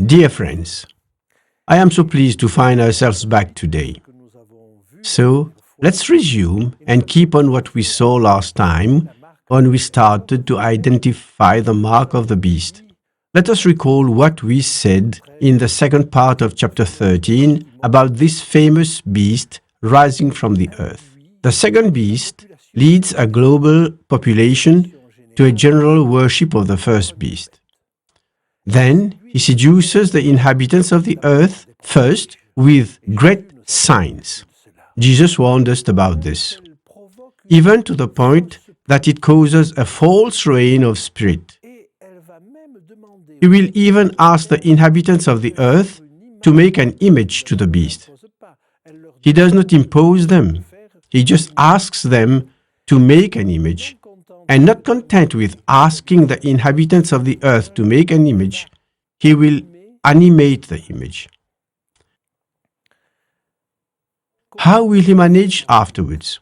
Dear friends, I am so pleased to find ourselves back today. So, let's resume and keep on what we saw last time when we started to identify the mark of the beast. Let us recall what we said in the second part of chapter 13 about this famous beast rising from the earth. The second beast leads a global population to a general worship of the first beast. Then he seduces the inhabitants of the earth first with great signs. Jesus warned us about this, even to the point that it causes a false reign of spirit. He will even ask the inhabitants of the earth to make an image to the beast. He does not impose them. He just asks them to make an image. And not content with asking the inhabitants of the earth to make an image, he will animate the image. How will he manage afterwards?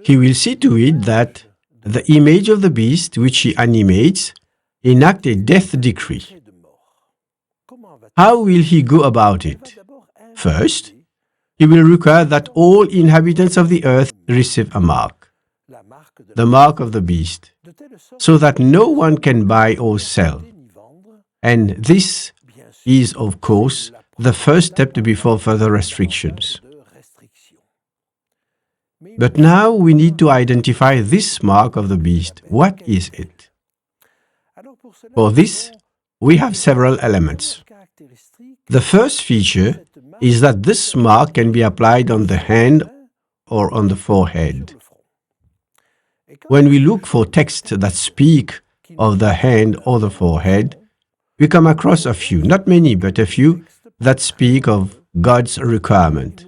He will see to it that the image of the beast which he animates enact a death decree. How will he go about it? First, he will require that all inhabitants of the earth receive a mark, the mark of the beast, so that no one can buy or sell. And this is, of course, the first step before further restrictions. But now we need to identify this mark of the beast. What is it? For this, we have several elements. The first feature is that this mark can be applied on the hand or on the forehead. When we look for texts that speak of the hand or the forehead, we come across a few, not many, but a few, that speak of God's requirement.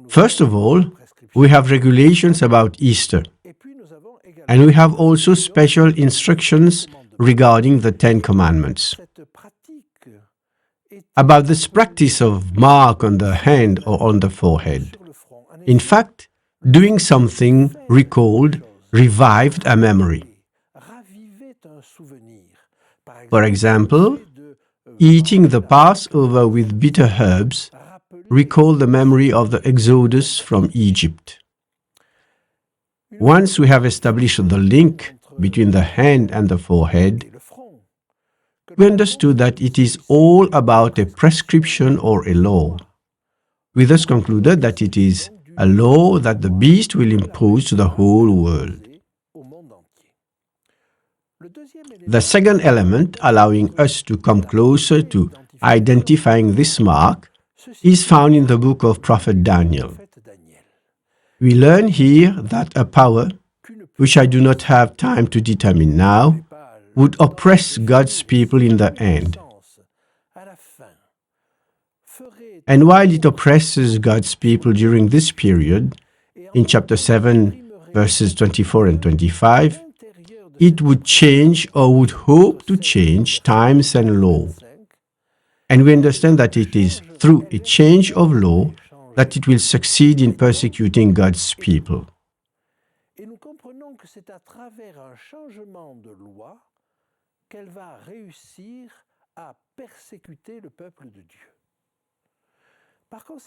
First of all, we have regulations about Easter, and we have also special instructions regarding the Ten Commandments. About this practice of mark on the hand or on the forehead. In fact, doing something recalled, revived a memory. For example, eating the Passover with bitter herbs recalled the memory of the exodus from Egypt. Once we have established the link between the hand and the forehead, we understood that it is all about a prescription or a law. We thus concluded that it is a law that the beast will impose to the whole world. The second element allowing us to come closer to identifying this mark is found in the book of Prophet Daniel. We learn here that a power, which I do not have time to determine now, would oppress God's people in the end. And while it oppresses God's people during this period, in chapter 7, verses 24 and 25, it would change or would hope to change times and law. And we understand that it is through a change of law that it will succeed in persecuting God's people.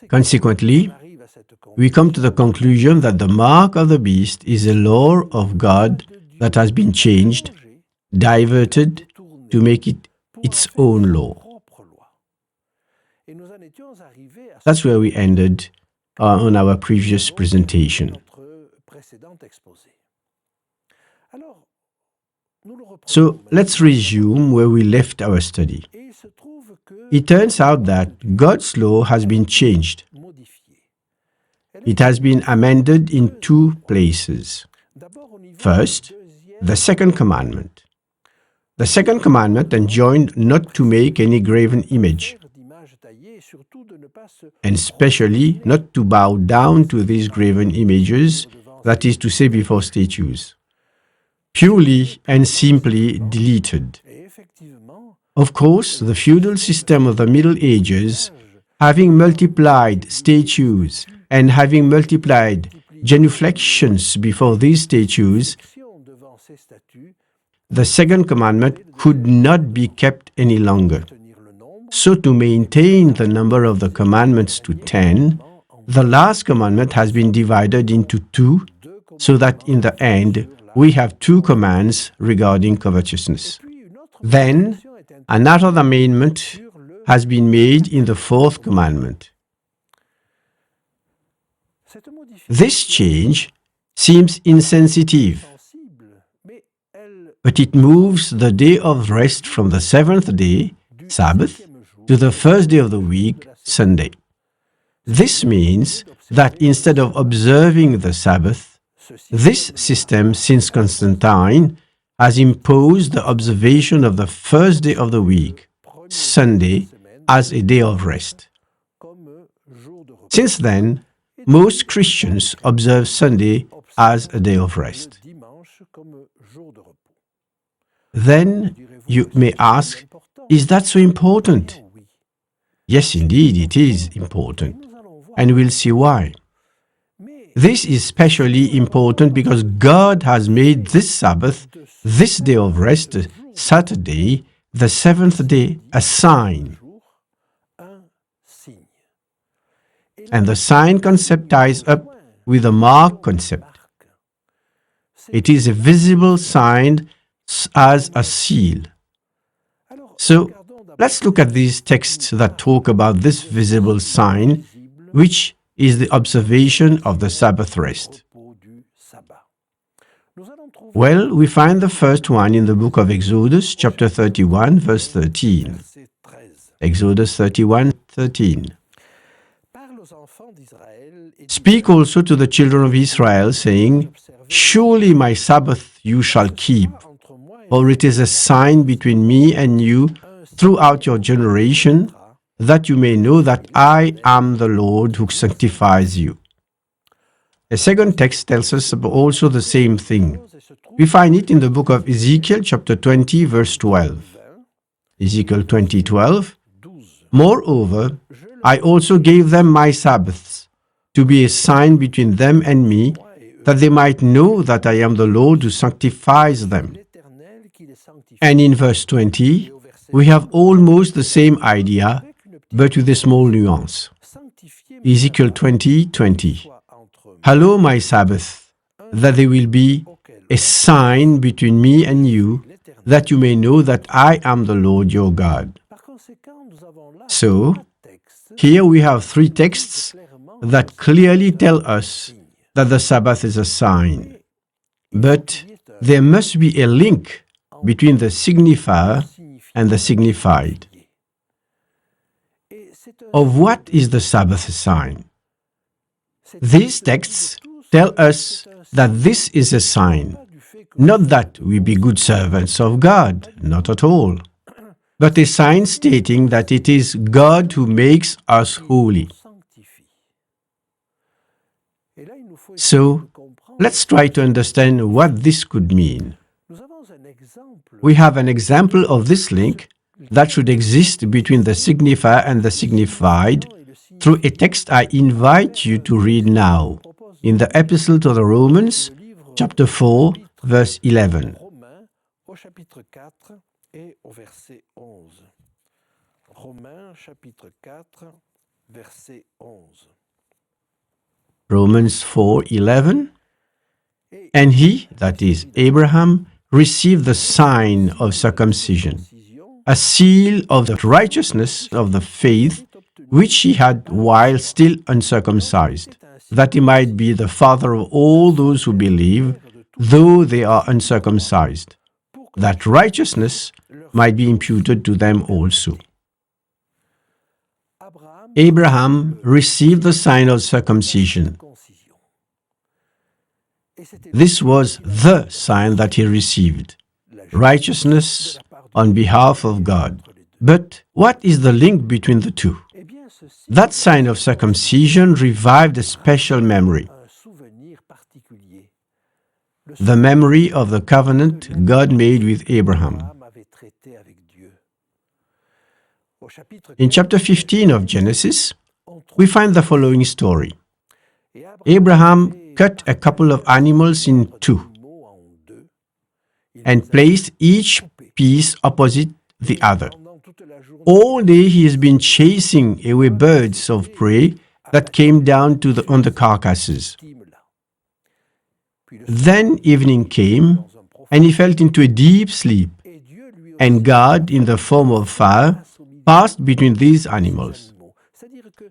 Consequently, we come to the conclusion that the mark of the beast is a law of God that has been changed, diverted to make it its own law. That's where we ended on our previous presentation. So let's resume where we left our study. It turns out that God's law has been changed. It has been amended in two places. First, the second commandment. The second commandment enjoined not to make any graven image, and especially not to bow down to these graven images, that is to say, before statues. Purely and simply deleted. Of course, the feudal system of the Middle Ages, having multiplied statues and having multiplied genuflections before these statues, the second commandment could not be kept any longer. So to maintain the number of the commandments to 10, the last commandment has been divided into two, so that in the end, we have two commands regarding covetousness. Then, another amendment has been made in the fourth commandment. This change seems insensitive, but it moves the day of rest from the seventh day, Sabbath, to the first day of the week, Sunday. This means that instead of observing the Sabbath, this system, since Constantine, has imposed the observation of the first day of the week, Sunday, as a day of rest. Since then, most Christians observe Sunday as a day of rest. Then you may ask, is that so important? Yes, indeed, it is important, and we'll see why. This is especially important because God has made this Sabbath, this day of rest, Saturday, the seventh day, a sign. And the sign concept ties up with the mark concept. It is a visible sign as a seal. So, let's look at these texts that talk about this visible sign, which is the observation of the Sabbath rest. Well, we find the first one in the book of Exodus, chapter 31, verse 13. Exodus 31, 13. Speak also to the children of Israel, saying, surely my Sabbath you shall keep, for it is a sign between me and you throughout your generation, that you may know that I am the Lord who sanctifies you. A second text tells us also the same thing. We find it in the book of Ezekiel, chapter 20, verse 12. Ezekiel 20, 12. Moreover, I also gave them my Sabbaths, to be a sign between them and me, that they might know that I am the Lord who sanctifies them. And in verse 20, we have almost the same idea, but with a small nuance. Ezekiel 20, 20. Hallow my Sabbath, that they will be a sign between me and you, that you may know that I am the Lord your God. So, here we have three texts that clearly tell us that the Sabbath is a sign. But there must be a link between the signifier and the signified. Of what is the Sabbath a sign? These texts tell us that this is a sign, not that we be good servants of God, not at all, but a sign stating that it is God who makes us holy. So, let's try to understand what this could mean. We have an example of this link that should exist between the signifier and the signified through a text I invite you to read now in the Epistle to the Romans, chapter 4, verse 11. Romans 4:11. And he, that is Abraham, received the sign of circumcision, a seal of the righteousness of the faith which he had while still uncircumcised, that he might be the father of all those who believe, though they are uncircumcised, that righteousness might be imputed to them also. Abraham received the sign of circumcision. This was the sign that he received, righteousness on behalf of God. But what is the link between the two? That sign of circumcision revived a special memory, the memory of the covenant God made with Abraham. In chapter 15 of Genesis, we find the following story. Abraham cut a couple of animals in two. and placed each piece opposite the other. All day he has been chasing away birds of prey that came down on the carcasses. Then evening came, and he fell into a deep sleep, and God, in the form of fire, passed between these animals.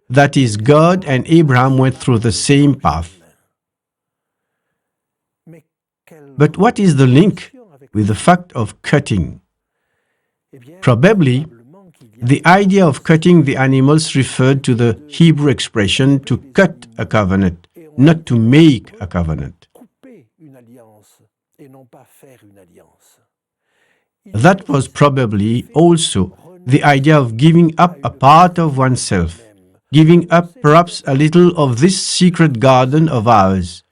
That is, God and Abraham went through the same path. But what is the link with the fact of cutting? Probably, the idea of cutting the animals referred to the Hebrew expression to cut a covenant, not to make a covenant. That was probably also the idea of giving up a part of oneself, giving up perhaps a little of this secret garden of ours,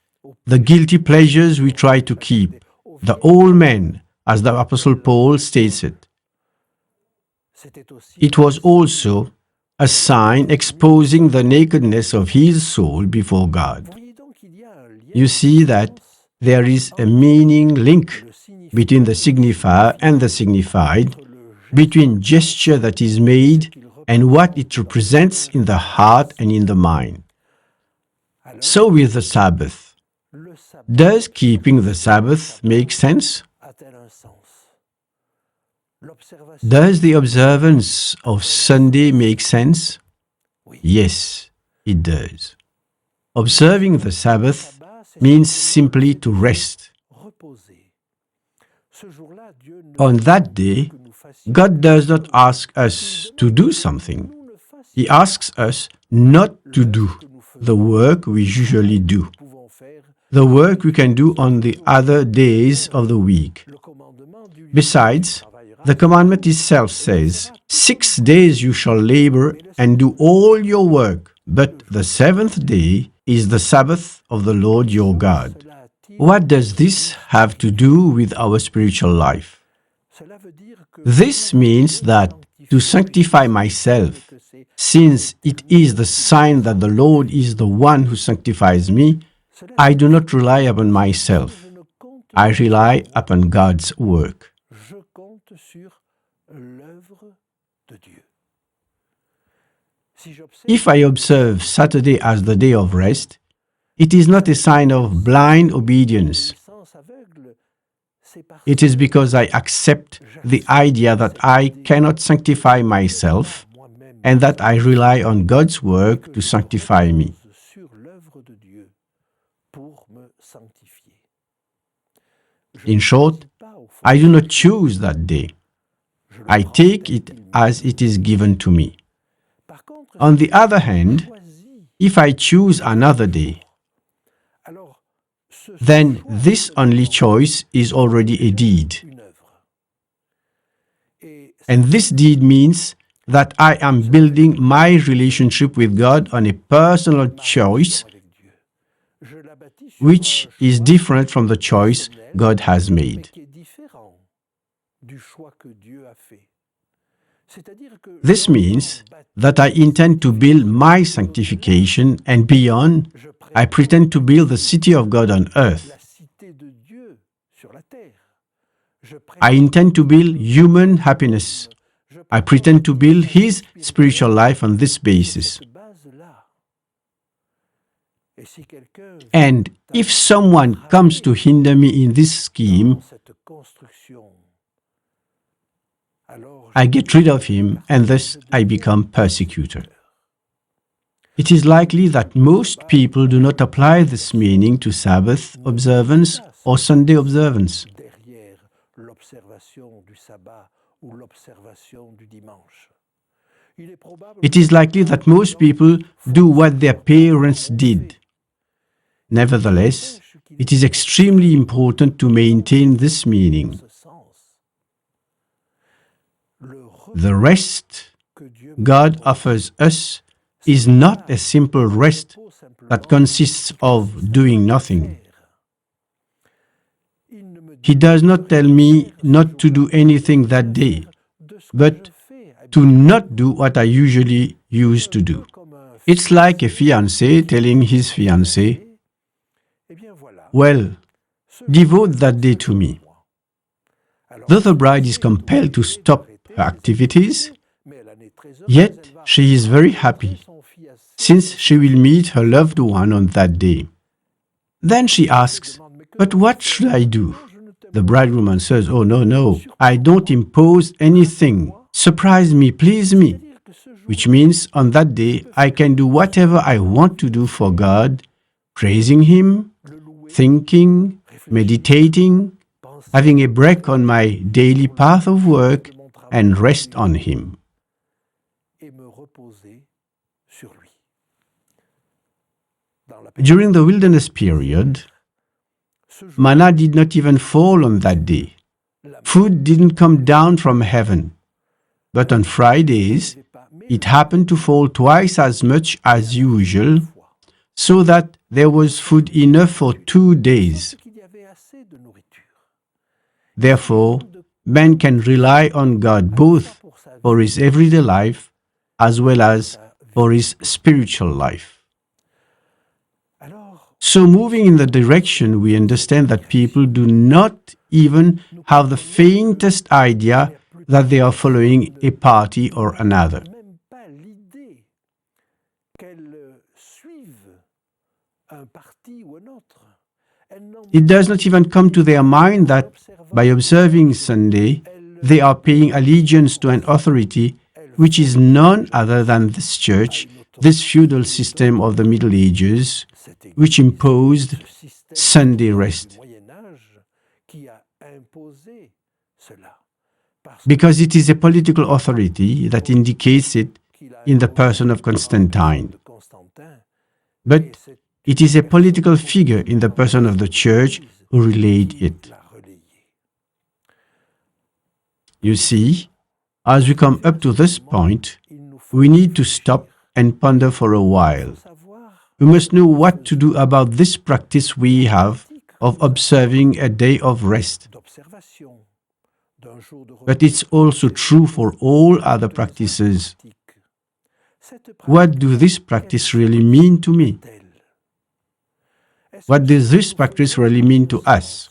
the guilty pleasures we try to keep, the old man, as the Apostle Paul states it. It was also a sign exposing the nakedness of his soul before God. You see that there is a meaning link between the signifier and the signified, between gesture that is made and what it represents in the heart and in the mind. So with the Sabbath. Does keeping the Sabbath make sense? Does the observance of Sunday make sense? Yes, it does. Observing the Sabbath means simply to rest. On that day, God does not ask us to do something. He asks us not to do the work we usually do, the work we can do on the other days of the week. Besides, the commandment itself says, 6 days you shall labor and do all your work, but the seventh day is the Sabbath of the Lord your God. What does this have to do with our spiritual life? This means that to sanctify myself, since it is the sign that the Lord is the one who sanctifies me, I do not rely upon myself. I rely upon God's work. If I observe Saturday as the day of rest, it is not a sign of blind obedience. It is because I accept the idea that I cannot sanctify myself and that I rely on God's work to sanctify me. In short, I do not choose that day. I take it as it is given to me. On the other hand, if I choose another day, then this only choice is already a deed. And this deed means that I am building my relationship with God on a personal choice, which is different from the choice God has made. This means that I intend to build my sanctification, and beyond, I pretend to build the city of God on earth. I intend to build human happiness. I pretend to build his spiritual life on this basis. And if someone comes to hinder me in this scheme, I get rid of him, and thus I become persecutor. It is likely that most people do not apply this meaning to Sabbath observance or Sunday observance. It is likely that most people do what their parents did. Nevertheless, it is extremely important to maintain this meaning. The rest God offers us is not a simple rest that consists of doing nothing. He does not tell me not to do anything that day, but to not do what I usually used to do. It's like a fiancé telling his fiancée, "Well, devote that day to me." Though the bride is compelled to stop her activities, yet she is very happy, since she will meet her loved one on that day. Then she asks, "But what should I do?" The bridegroom answers, "Oh, no, no, I don't impose anything. Surprise me, please me." Which means on that day I can do whatever I want to do for God, praising Him, thinking, meditating, having a break on my daily path of work, and rest on Him. During the wilderness period, manna did not even fall on that day. Food didn't come down from heaven. But on Fridays, it happened to fall twice as much as usual, so that there was food enough for 2 days. Therefore, man can rely on God both for his everyday life as well as for his spiritual life. So, moving in the direction, we understand that people do not even have the faintest idea that they are following a party or another. It does not even come to their mind that by observing Sunday, they are paying allegiance to an authority which is none other than this church, this feudal system of the Middle Ages, which imposed Sunday rest. Because it is a political authority that indicates it in the person of Constantine. But it is a political figure in the person of the Church who relayed it. You see, as we come up to this point, we need to stop and ponder for a while. We must know what to do about this practice we have of observing a day of rest. But it's also true for all other practices. What does this practice really mean to me? What does this practice really mean to us?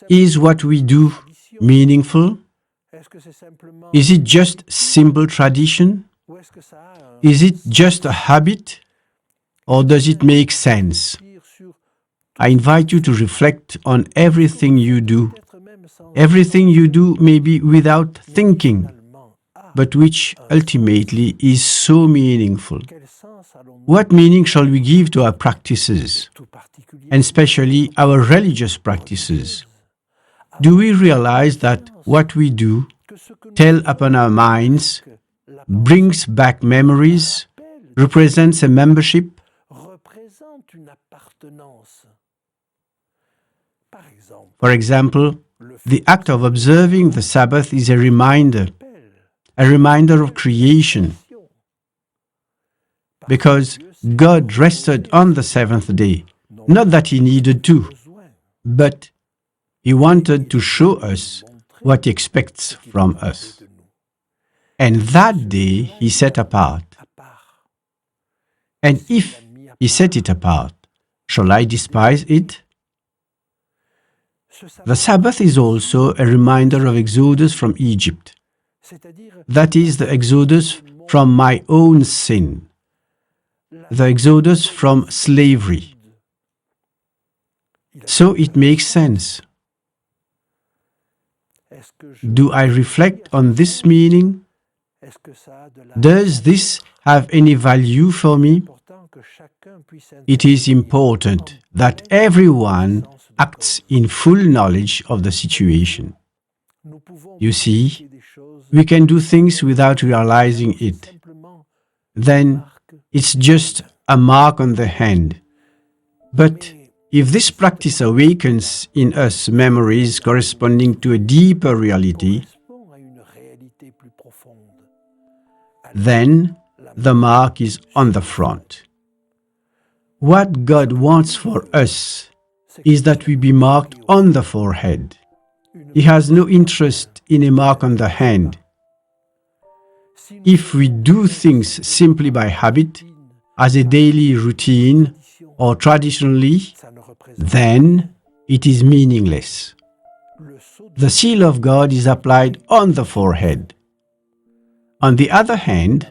Is what we do meaningful? Is it just simple tradition? Is it just a habit? Or does it make sense? I invite you to reflect on everything you do. Everything you do may be without thinking, but which ultimately is so meaningful. What meaning shall we give to our practices, and especially our religious practices? Do we realize that what we do, tell upon our minds, brings back memories, represents a membership? For example, the act of observing the Sabbath is a reminder of creation. Because God rested on the seventh day, not that He needed to, but He wanted to show us what He expects from us. And that day He set apart. And if He set it apart, shall I despise it? The Sabbath is also a reminder of exodus from Egypt. That is the exodus from my own sin, the exodus from slavery. So it makes sense. Do I reflect on this meaning? Does this have any value for me? It is important that everyone acts in full knowledge of the situation. You see, we can do things without realizing it. Then it's just a mark on the hand. But if this practice awakens in us memories corresponding to a deeper reality, then the mark is on the front. What God wants for us is that we be marked on the forehead. He has no interest in a mark on the hand. If we do things simply by habit, as a daily routine or traditionally, then it is meaningless. The seal of God is applied on the forehead. On the other hand,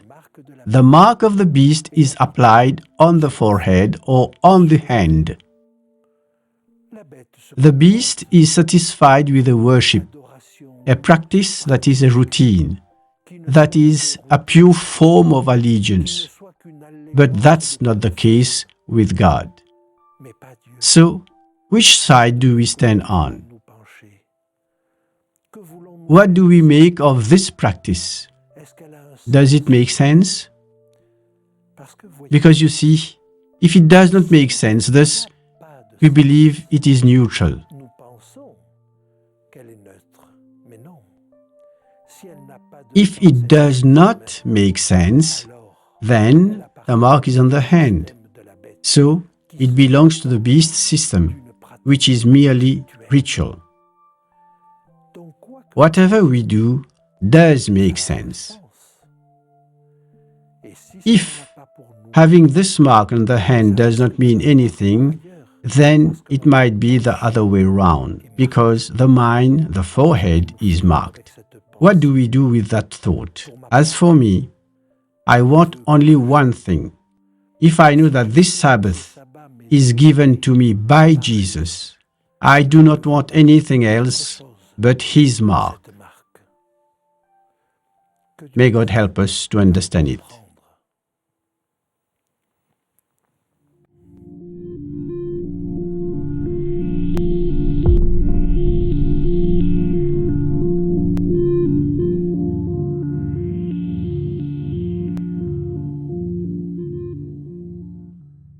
the mark of the beast is applied on the forehead or on the hand. The beast is satisfied with a worship, a practice that is a routine, that is a pure form of allegiance. But that's not the case with God. So, which side do we stand on? What do we make of this practice? Does it make sense? Because you see, if it does not make sense, thus we believe it is neutral. If it does not make sense, then the mark is on the hand. So it belongs to the beast system, which is merely ritual. Whatever we do does make sense. If having this mark on the hand does not mean anything, then it might be the other way round, because the mind, the forehead, is marked. What do we do with that thought? As for me, I want only one thing. If I know that this Sabbath is given to me by Jesus, I do not want anything else but His mark. May God help us to understand it.